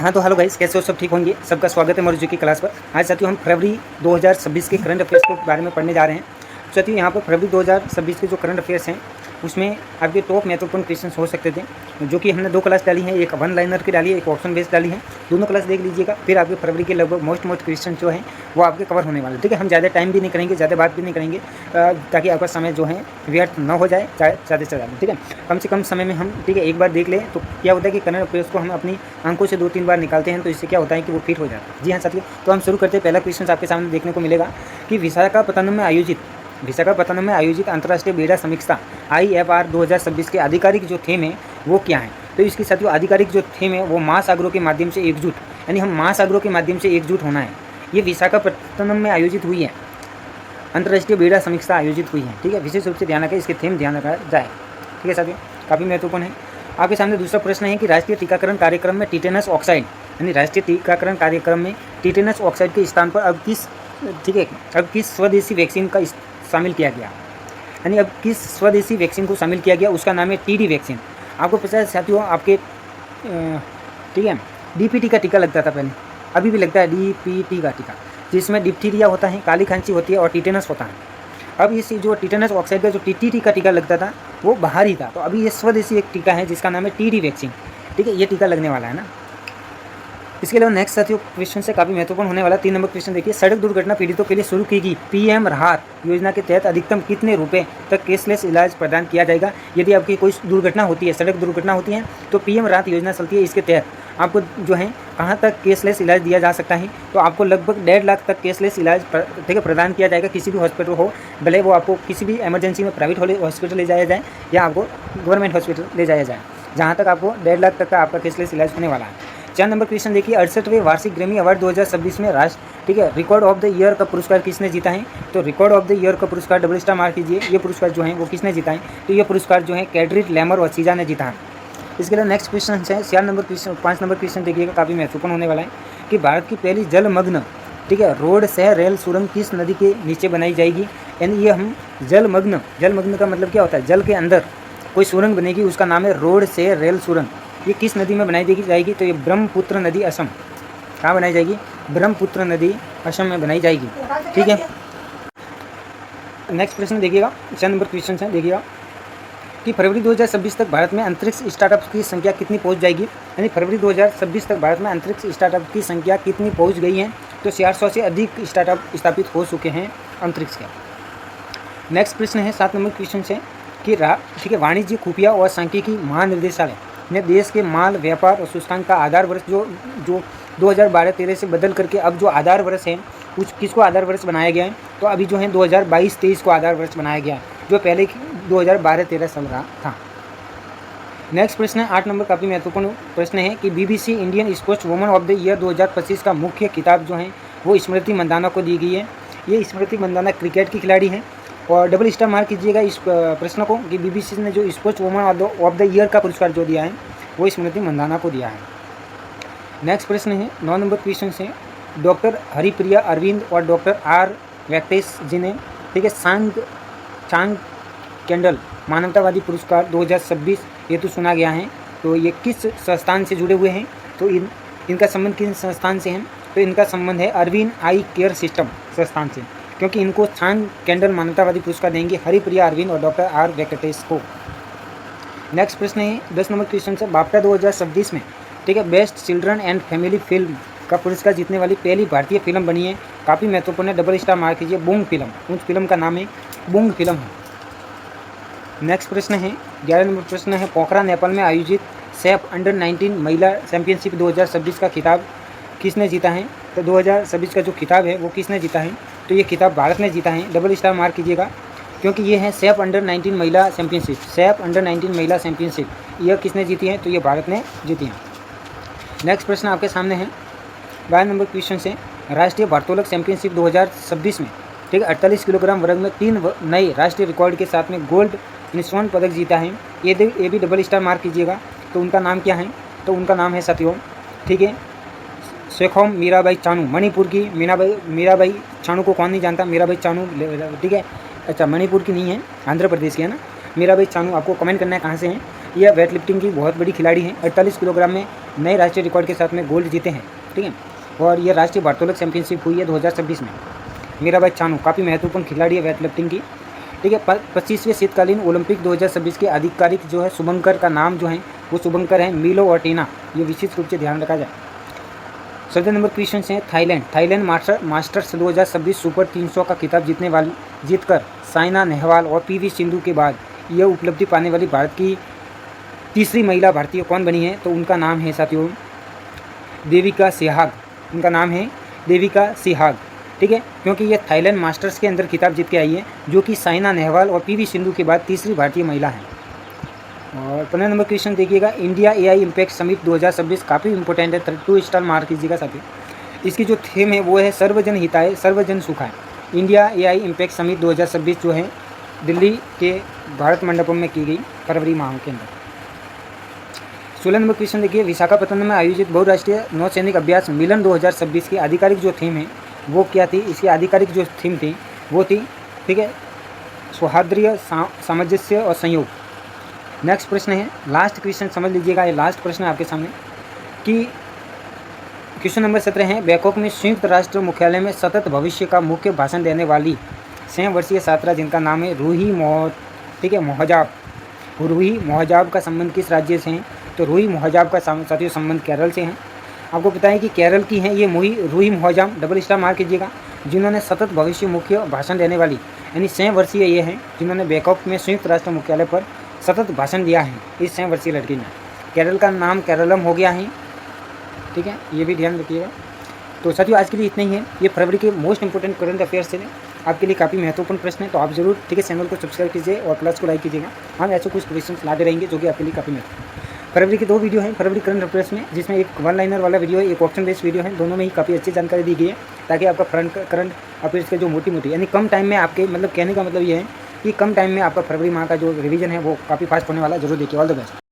हाँ तो hello guys, कैसे हो? सब ठीक होंगे। सबका स्वागत है मौजूद की क्लास पर। आज साथियों हम फरवरी 2026 के करंट अफेयर्स के बारे में पढ़ने जा रहे हैं। साथियों यहाँ पर फरवरी 2026 के जो करंट अफेयर्स हैं उसमें आपके टॉप महत्वपूर्ण क्वेश्चन हो सकते थे, जो कि हमने 2 क्लास डाली हैं, एक वन लाइनर की डाली है, एक ऑप्शन बेस्ड डाली है। दोनों क्लास देख लीजिएगा, फिर आपके फरवरी के लगभग मोस्ट क्वेश्चन जो हैं वो आपके कवर होने वाले। ठीक है, हम ज़्यादा टाइम भी नहीं करेंगे, ज़्यादा बात भी नहीं करेंगे, ताकि आपका समय जो है व्यर्थ न हो जाए ज़्यादा से ज़्यादा। ठीक है, कम से कम समय में हम ठीक है एक बार देख लें तो क्या होता है कि करंट अफेयर्स को हम अपनी आंखों से 2-3 बार निकालते हैं तो इससे क्या होता है कि वो फिट हो जाता है। जी हाँ साथियों, तो हम शुरू करते हैं। पहला क्वेश्चन आपके सामने देखने को मिलेगा कि विशाखापत्तनम में आयोजित अंतर्राष्ट्रीय बेड़ा समीक्षा IFR 2026 के आधिकारिक जो थीम है वो क्या है? तो इसकी साथियों आधिकारिक जो थीम है वो महासागरों के माध्यम से एकजुट, यानी हम महासागरों के माध्यम से एकजुट होना है। ये विशाखापत्तनम में आयोजित हुई है, अंतर्राष्ट्रीय बेड़ा समीक्षा आयोजित हुई है। ठीक है, विशेष रूप से ध्यान रखें, इसके थीम ध्यान रखा जाए। ठीक है साथियों, काफ़ी महत्वपूर्ण है। आपके सामने दूसरा प्रश्न है कि राष्ट्रीय टीकाकरण कार्यक्रम में टिटेनस ऑक्साइड, यानी राष्ट्रीय टीकाकरण कार्यक्रम में टिटेनस ऑक्साइड के स्थान पर अब किस स्वदेशी वैक्सीन का शामिल किया गया, यानी अब किस स्वदेशी वैक्सीन को शामिल किया गया, उसका नाम है TD वैक्सीन। आपको पता है साथियों, आपके ठीक है DPT का टीका लगता था पहले, अभी भी लगता है DPT का टीका, जिसमें डिप्थीरिया होता है, काली खांसी होती है और टिटेनस होता है। अब इस जो टिटेनस ऑक्साइड का जो TTT का टीका लगता था वो बाहरी था, तो अभी ये स्वदेशी एक टीका है जिसका नाम है TD वैक्सीन। ठीक है, ये टीका लगने वाला है ना। इसके अलावा नेक्स्ट साथियों क्वेश्चन से काफ़ी महत्वपूर्ण होने वाला 3 नंबर क्वेश्चन देखिए। सड़क दुर्घटना पीड़ितों के लिए शुरू की गई PM राहत योजना के तहत अधिकतम कितने रुपए तक कैशलेस इलाज प्रदान किया जाएगा? यदि आपकी कोई दुर्घटना होती है, सड़क दुर्घटना होती है, तो PM राहत योजना चलती है। इसके तहत आपको जो है कहाँ तक कैशलेस इलाज दिया जा सकता है? तो आपको लगभग 1.5 लाख तक कैशलेस इलाज ठीक है प्रदान किया जाएगा। किसी भी हॉस्पिटल हो, भले वो आपको किसी भी इमरजेंसी में प्राइवेट हॉस्पिटल ले जाया जाए या आपको गवर्नमेंट हॉस्पिटल ले जाया जाए, जहाँ तक आपको 1.5 लाख तक का आपका कैशलेस इलाज होने वाला है। 4 नंबर क्वेश्चन देखिए। 68वें वार्षिक ग्रैमी अवार्ड 2026 में ठीक है रिकॉर्ड ऑफ द ईयर का पुरस्कार किसने जीता है? तो रिकॉर्ड ऑफ द ईयर का पुरस्कार डबल स्टार मार्क कीजिए, ये पुरस्कार जो है वो किसने जीता है? तो ये पुरस्कार जो है कैड्रिक लैमर और सीजा ने जीता है। इसके लिए नेक्स्ट क्वेश्चन है 5 नंबर क्वेश्चन देखिएगा, काफ़ी महत्वपूर्ण होने वाला है कि भारत की पहली जलमग्न ठीक है रोड से रेल सुरंग किस नदी के नीचे बनाई जाएगी? यानी ये हम जलमग्न का मतलब क्या होता है? जल के अंदर कोई सुरंग बनेगी, उसका नाम है रोड से रेल सुरंग। ये किस नदी में बनाई जाएगी? तो ये ब्रह्मपुत्र नदी असम। कहाँ बनाई जाएगी? ब्रह्मपुत्र नदी असम में बनाई जाएगी। ठीक है, नेक्स्ट प्रश्न देखिएगा, 6 नंबर क्वेश्चन है देखिएगा कि फरवरी 2026 तक भारत में अंतरिक्ष स्टार्टअप की संख्या कितनी पहुंच जाएगी? यानी फरवरी 2026 तक भारत में अंतरिक्ष स्टार्टअप की संख्या कितनी पहुंच गई है? तो 400 से अधिक स्टार्टअप स्थापित हो चुके हैं अंतरिक्ष के। नेक्स्ट प्रश्न है 7 नंबर क्वेश्चन से कि ठीक है वाणिज्य खुफिया और सांख्यिकी महानिदेशालय ने देश के माल व्यापार और सूचकांक का आधार वर्ष जो 2012-13 से बदल करके अब जो आधार वर्ष है कुछ किसको आधार वर्ष बनाया गया है? तो अभी जो है 2022-23 को आधार वर्ष बनाया गया है, जो पहले 2012-13 चल रहा था। नेक्स्ट प्रश्न है 8 नंबर, काफ़ी महत्वपूर्ण प्रश्न है कि BBC Indian sports woman of the year 2025 का मुख्य खिताब जो है वो स्मृति मंदाना को दी गई है। ये स्मृति मंदाना क्रिकेट की खिलाड़ी हैं और डबल स्टार मार्क कीजिएगा इस प्रश्न को कि BBC ने जो sports woman of the year का पुरस्कार जो दिया है वो स्मृति मंदाना को दिया है। नेक्स्ट प्रश्न है 9 नंबर क्वेश्चन से डॉक्टर हरिप्रिया अरविंद और डॉक्टर R वेंकटेश जी ने ठीक है चांग कैंडल मानवतावादी पुरस्कार 2026 हेतु चुना गया है। तो ये किस संस्थान से जुड़े हुए हैं? तो इनका संबंध किस संस्थान से है? तो इनका संबंध है अरविंद आई केयर सिस्टम संस्थान से, क्योंकि इनको चांग कैंडल मानवतावादी पुरस्कार देंगे हरिप्रिया अरविंद और डॉक्टर R वेंकटेश को। नेक्स्ट प्रश्न है 10 नंबर क्वेश्चन से बाफ्टा 2026 में ठीक है best children and family film का पुरस्कार जीतने वाली पहली भारतीय फिल्म बनी है। काफ़ी महत्वपूर्ण है, डबल स्टार मार्क कीजिए। बूंग फिल्म, उस फिल्म का नाम है बूंग फिल्म है। नेक्स्ट प्रश्न है 11 नंबर प्रश्न है पोखरा नेपाल में आयोजित सैफ अंडर 19 महिला चैंपियनशिप 2026 का खिताब किसने जीता है? तो 2026 का जो खिताब है वो किसने जीता है? तो ये खिताब भारत ने जीता है। डबल स्टार मार्क कीजिएगा, क्योंकि ये है सैफ अंडर 19 महिला चैंपियनशिप। सैफ अंडर 19 महिला चैंपियनशिप यह किसने जीती है? तो ये भारत ने जीती है। नेक्स्ट प्रश्न आपके सामने है 12 नंबर क्वेश्चन से राष्ट्रीय भारोत्तोलक चैंपियनशिप 2026 में ठीक है 48 किलोग्राम वर्ग में 3 नए राष्ट्रीय रिकॉर्ड के साथ में गोल्ड स्वर्ण पदक जीता है। ये भी डबल स्टार मार्क कीजिएगा। तो उनका नाम क्या है? तो उनका नाम है साथियों ठीक है शेखोम मीराबाई चानू, मणिपुर की मीराबाई चानू को कौन नहीं जानता? मीराबाई चानू ठीक है, अच्छा मणिपुर की नहीं है, आंध्र प्रदेश की है ना। मीराबाई चानू, आपको कमेंट करना है कहाँ से हैं। यह वेट लिफ्टिंग की बहुत बड़ी खिलाड़ी हैं। 48 किलोग्राम में नए राष्ट्रीय रिकॉर्ड के साथ में गोल्ड जीते हैं, ठीक है। और ये राष्ट्रीय भारोत्तोलक चैंपियनशिप हुई है 2026 में। मीराबाई चानू काफ़ी महत्वपूर्ण खिलाड़ी है वेट लिफ्टिंग की, ठीक है। 25वें शीतकालीन ओलंपिक 2026 के आधिकारिक जो है शुभंकर का नाम जो है वो शुभंकर है मिलो ऑर्टिना, ये विशेष रूप से ध्यान रखा जाए। 17 नंबर क्वेश्चन है थाईलैंड मास्टर्स 2026 सुपर 300 का खिताब जीतकर साइना नेहवाल और पीवी सिंधु के बाद यह उपलब्धि पाने वाली भारत की तीसरी महिला भारतीय कौन बनी है? तो उनका नाम है साथियों देविका सेहवाग। उनका नाम है देविका सेहवाग, ठीक है, क्योंकि ये थाईलैंड मास्टर्स के अंदर खिताब जीत के आई है, जो कि साइना नेहवाल और पीवी सिंधु के बाद तीसरी भारतीय महिला है। और 15 नंबर क्वेश्चन देखिएगा, इंडिया एआई इम्पैक्ट समिट 2026 काफ़ी इंपॉर्टेंट है, 2 स्टार मार्क कीजिएगा साथियों। इसकी जो थीम है वो है सर्वजन हिताय सर्वजन सुखाय। इंडिया एआई इम्पैक्ट समिट 2026 जो है दिल्ली के भारत मंडपम में की गई फरवरी माह के अंदर। 16 नंबर क्वेश्चन देखिए, विशाखापट्टनम में आयोजित बहुराष्ट्रीय नौसैनिक अभ्यास मिलन 2026 की आधिकारिक जो थीम है वो क्या थी? इसकी आधिकारिक जो थीम थी वो थी, ठीक है, सौहार्द्र सामंजस्य और संयोग। नेक्स्ट प्रश्न है, लास्ट क्वेश्चन समझ लीजिएगा, ये लास्ट प्रश्न है आपके सामने कि क्वेश्चन नंबर 17 है, बैंकॉक में संयुक्त राष्ट्र मुख्यालय में सतत भविष्य का मुख्य भाषण देने वाली 6 वर्षीय छात्रा जिनका नाम है रूही मोहजाब। रूही मोहजाब का संबंध किस राज्य से है? तो रूही मोहजाब का साथियों संबंध केरल से है। आपको पता है कि केरल की हैं ये रूही मोहजाब, डबल स्टार मार्क कीजिएगा, जिन्होंने सतत भविष्य मुख्य भाषण देने वाली यानी 6 वर्षीय ये हैं जिन्होंने बैंकॉक में संयुक्त राष्ट्र मुख्यालय पर सतत भाषण दिया है। इस 6 वर्षीय लड़की ने, केरल का नाम केरलम हो गया है, ठीक है, ये भी ध्यान रखिएगा। तो साथियों आज के लिए इतना ही है। ये फरवरी के मोस्ट इंपोर्टेंट करंट अफेयर्स थे, आपके लिए काफ़ी महत्वपूर्ण प्रश्न है, तो आप जरूर, ठीक है, चैनल को सब्सक्राइब कीजिए और क्लास को लाइक कीजिएगा। हम ऐसे कुछ क्वेश्चन लाते रहेंगे जो कि आपके लिए काफ़ी महत्वपूर्ण। फरवरी की 2 वीडियो हैं फरवरी करंट अफेयर्स में, जिसमें एक 1 लाइनर वाला वीडियो है, एक ऑप्शन बेस्ड वीडियो है। दोनों में ही काफ़ी अच्छी जानकारी दी गई है ताकि आपका करंट अफेयर्स के जो मोटी यानी कम टाइम में आपके, मतलब कहने का मतलब ये है कि कम टाइम में आपका फरवरी माह का जो रिवीजन है वो काफ़ी फास्ट होने वाला है। जरूर देखिए। All the best.